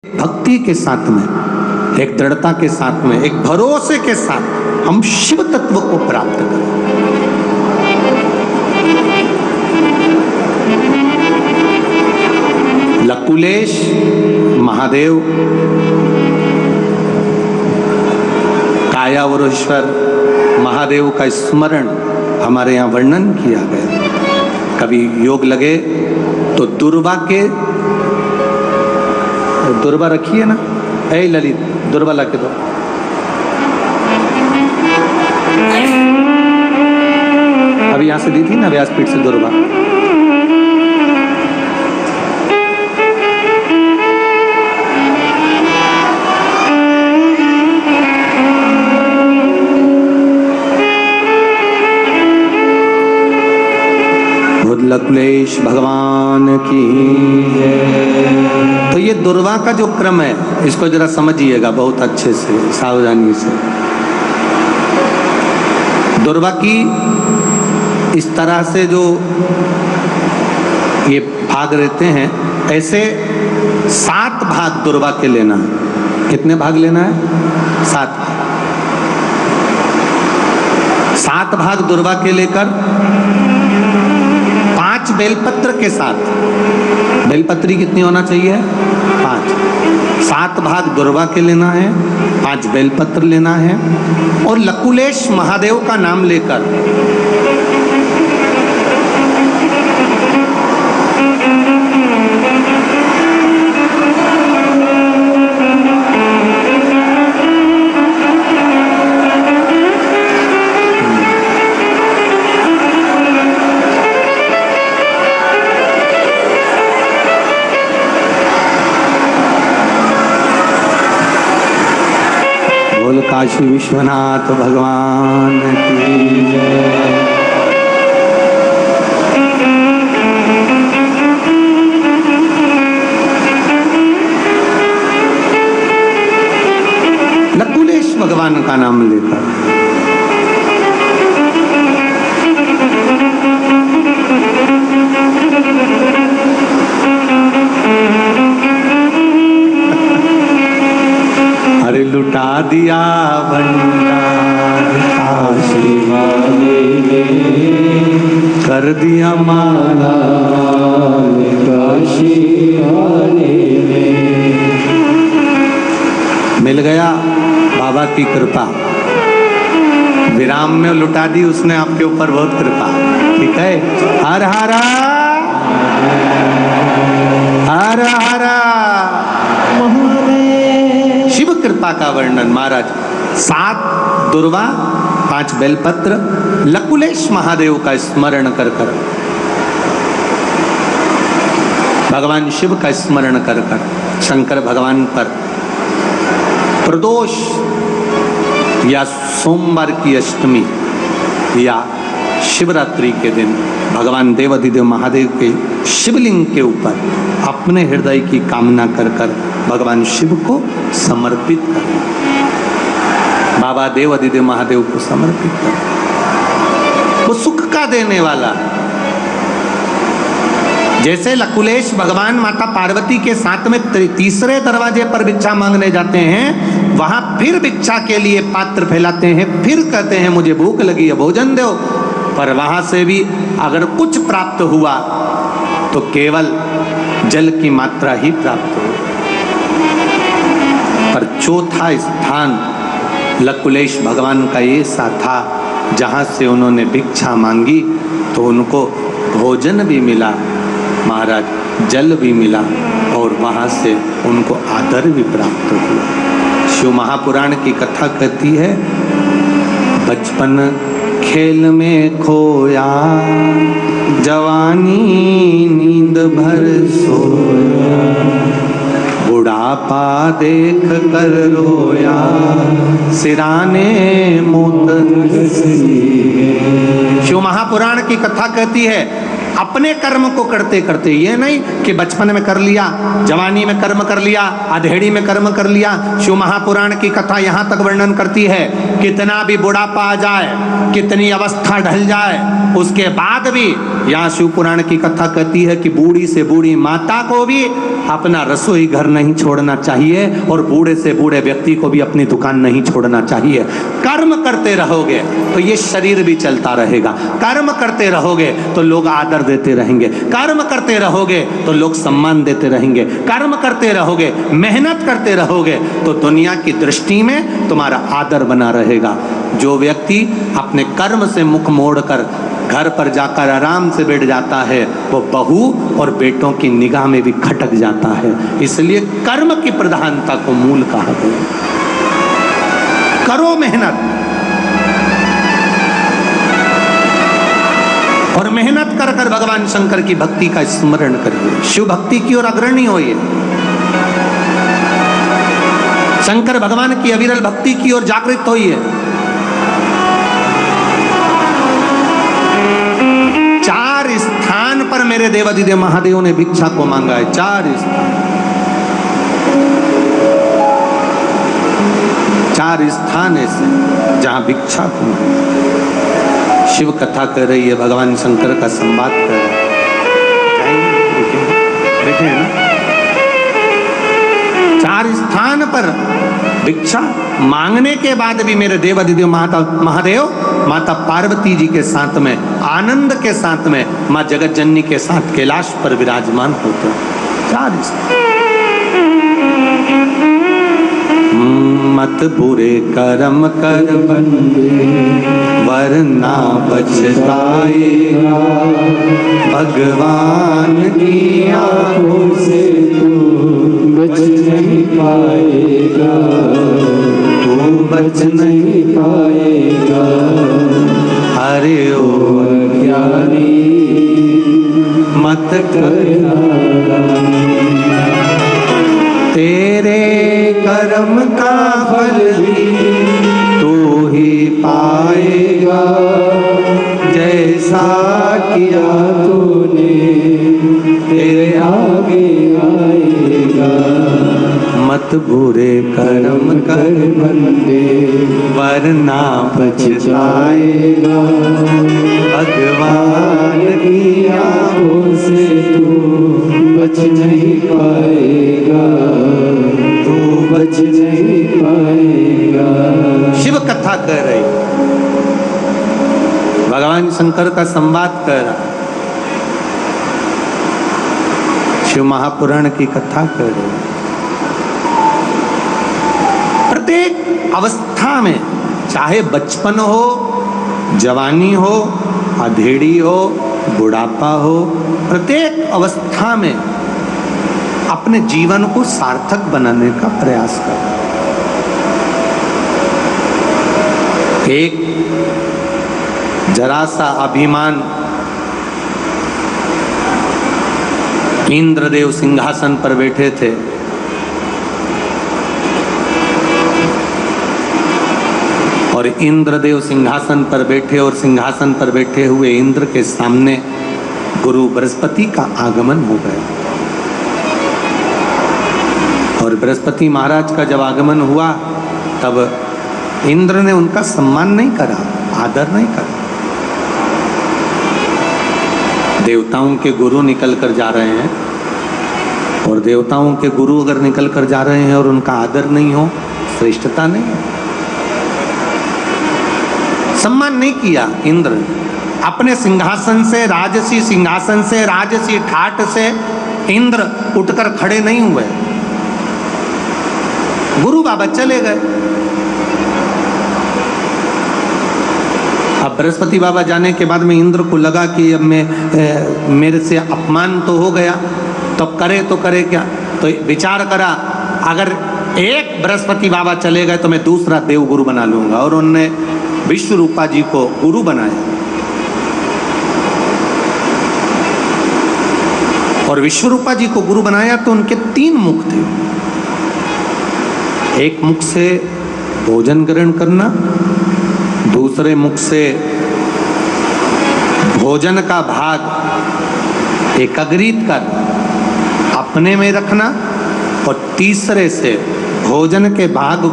भक्ति के साथ में, एक दृढ़ता के साथ में, एक भरोसे के साथ हम शिव तत्व को प्राप्त करें। लकुलेश महादेव, कायावरेश्वर महादेव का स्मरण हमारे यहाँ वर्णन किया गया। कभी योग लगे तो दुर्वा के, दुर्वा रखिए ना, ऐ ललित दुर्वा ला के दो। अभी यहां से दी थी ना व्यासपीठ से दुर्वा। लकुलेश भगवान की। तो ये दुर्वा का जो क्रम है इसको जरा समझिएगा बहुत अच्छे से, सावधानी से। दुर्वा की इस तरह से जो ये भाग रहते हैं, ऐसे 7 भाग दुर्वा के लेना है। कितने भाग लेना है? 7 भाग। 7 भाग दुर्वा के लेकर 5 बेलपत्र के साथ, बेलपत्री कितनी होना चाहिए? 5। 7 भाग दुर्वा के लेना है, 5 बेलपत्र लेना है और लकुलेश महादेव का नाम लेकर काशी विश्वनाथ भगवान की जय। लकुलेश भगवान का नाम लेकर लुटा दिया भंडार काशी वाले ने, कर दिया माला काशी वाले ने। मिल गया बाबा की कृपा, विराम में लुटा दी उसने आपके ऊपर बहुत कृपा। ठीक है, हर हरा हर हरा शिव कृपा का वर्णन महाराज। 7 दुर्वा, 5 बेलपत्र, लकुलेश महादेव का स्मरण कर कर, भगवान शिव का स्मरण कर कर, शंकर भगवान पर प्रदोष या सोमवार की अष्टमी या शिवरात्रि के दिन भगवान देवाधिदेव महादेव के शिवलिंग के ऊपर अपने हृदय की कामना कर कर भगवान शिव को समर्पित कर, बाबा देवाधिदेव महादेव को समर्पित कर। वो सुख का देने वाला, जैसे लकुलेश भगवान माता पार्वती के साथ में तीसरे दरवाजे पर भिक्षा मांगने जाते हैं, वहां फिर भिक्षा के लिए पात्र फैलाते हैं, फिर कहते हैं मुझे भूख लगी है भोजन दो, पर वहां से भी अगर कुछ प्राप्त हुआ तो केवल जल की मात्रा ही प्राप्त हो। पर चौथा स्थान लकुलेश भगवान का ऐसा था जहां से उन्होंने भिक्षा मांगी तो उनको भोजन भी मिला महाराज, जल भी मिला और वहां से उनको आदर भी प्राप्त हुआ। शिव महापुराण की कथा कहती है, बचपन खेल में खोया जवानी नींद भर सोया, बुढ़ापा देख कर रोया सिराने मोत। शिव महापुराण की कथा कहती है अपने कर्म को करते करते, ये नहीं कि बचपन में कर लिया, जवानी में कर्म कर लिया, अधेड़ी में कर्म कर लिया। शिव महापुराण की कथा यहाँ तक वर्णन करती है, कितना भी बुढ़ापा आ जाए, कितनी अवस्था ढल जाए, उसके बाद भी यहाँ शिव पुराण की कथा कहती है कि बूढ़ी से बूढ़ी माता को भी अपना रसोई घर नहीं छोड़ना चाहिए और बूढ़े से बूढ़े व्यक्ति को भी अपनी दुकान नहीं छोड़ना चाहिए। कर्म करते रहोगे तो ये शरीर भी चलता रहेगा, कर्म करते रहोगे तो लोग आदर देते रहेंगे, कर्म करते रहोगे तो लोग सम्मान देते रहेंगे, कर्म करते रहोगे, मेहनत करते रहोगे तो दुनिया की दृष्टि में तुम्हारा आदर बना रहेगा। जो व्यक्ति अपने कर्म से मुख मोड़कर घर पर जाकर आराम से बैठ जाता है, वो बहू और बेटों की निगाह में भी खटक जाता है। इसलिए कर्म की प्रधानता को मूल कहा गया। करो मेहनत और मेहनत कर कर भगवान शंकर की भक्ति का स्मरण करिए, शिव भक्ति की ओर अग्रणी होइए, शंकर भगवान की अविरल भक्ति की ओर जागृत होइए। 4 स्थान पर मेरे देवादिदेव महादेव ने भिक्षा को मांगा है, 4 स्थान, 4 स्थान ऐसे जहां भिक्षा को मांगा। शिव कथा कर रही है, भगवान शंकर का संवाद कर रहे हैं, बैठे हैं ना। 4 स्थान पर भिक्षा मांगने के बाद भी मेरे देवादिदेव महादेव माता पार्वती जी के साथ में, आनंद के साथ में, माँ जगत जननी के साथ कैलाश पर विराजमान होते। 4 स्थान। मत बुरे कर्म कर बंदे वरना पछताएगा, भगवान की आंखों से तू बच नहीं पाएगा, तू बच नहीं पाएगा। अरे ओ अज्ञानी मत करना, तेरे कर्म का फल भी तू ही पाएगा, जैसा किया तूने तेरे आगे आएगा। मत बुरे कर्म कर बंदे वरना पछताएगा, भगवान की आंखों से तू बच नहीं पाएगा, तू बच नहीं पाएगा। शिव कथा कर रही, भगवान शंकर का संवाद कर रहा, शिव महापुराण की कथा कर रही। प्रत्येक अवस्था में, चाहे बचपन हो, जवानी हो, अधेड़ी हो, बुढ़ापा हो, प्रत्येक अवस्था में अपने जीवन को सार्थक बनाने का प्रयास कर। एक जरा सा अभिमान, इंद्रदेव सिंहासन पर बैठे थे, और इंद्रदेव सिंहासन पर बैठे और सिंहासन पर बैठे हुए इंद्र के सामने गुरु बृहस्पति का आगमन हो गया। और बृहस्पति महाराज का जब आगमन हुआ तब इंद्र ने उनका सम्मान नहीं करा, आदर नहीं करा। देवताओं के गुरु निकल कर जा रहे हैं, और देवताओं के गुरु अगर निकल कर जा रहे हैं और उनका आदर नहीं हो, श्रेष्ठता नहीं, सम्मान नहीं किया। इंद्र अपने सिंहासन से, राजसी सिंहासन से, राजसी ठाट से इंद्र उठकर खड़े नहीं हुए, गुरु बाबा चले गए। अब बृहस्पति बाबा जाने के बाद में इंद्र को लगा कि अब मेरे से अपमान तो हो गया, तो अब करे तो करे क्या। तो विचार करा, अगर एक बृहस्पति बाबा चले गए तो मैं दूसरा देव गुरु बना लूंगा, और उन्होंने विश्वरूपा जी को गुरु बनाया। और विश्वरूपा जी को गुरु बनाया तो उनके 3 मुख थे। एक मुख से भोजन ग्रहण करना, दूसरे मुख से भोजन का भाग एकाग्रित कर अपने में रखना और तीसरे से भोजन के भाग को